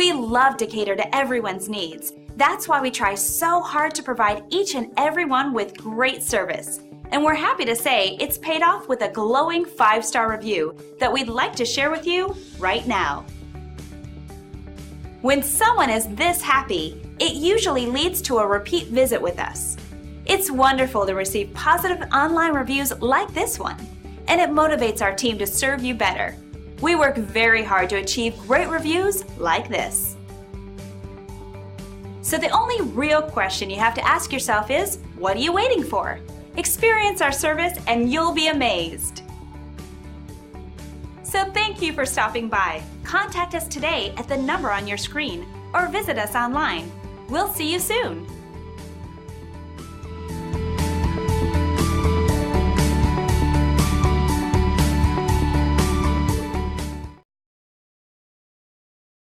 We love to cater to everyone's needs. That's why we try so hard to provide each and every one with great service. And we're happy to say it's paid off with a glowing 5-star review that we'd like to share with you right now. When someone is this happy, it usually leads to a repeat visit with us. It's wonderful to receive positive online reviews like this one, and it motivates our team to serve you better. We work very hard to achieve great reviews like this. So the only real question you have to ask yourself is, what are you waiting for? Experience our service and you'll be amazed. So thank you for stopping by. Contact us today at the number on your screen or visit us online. We'll see you soon.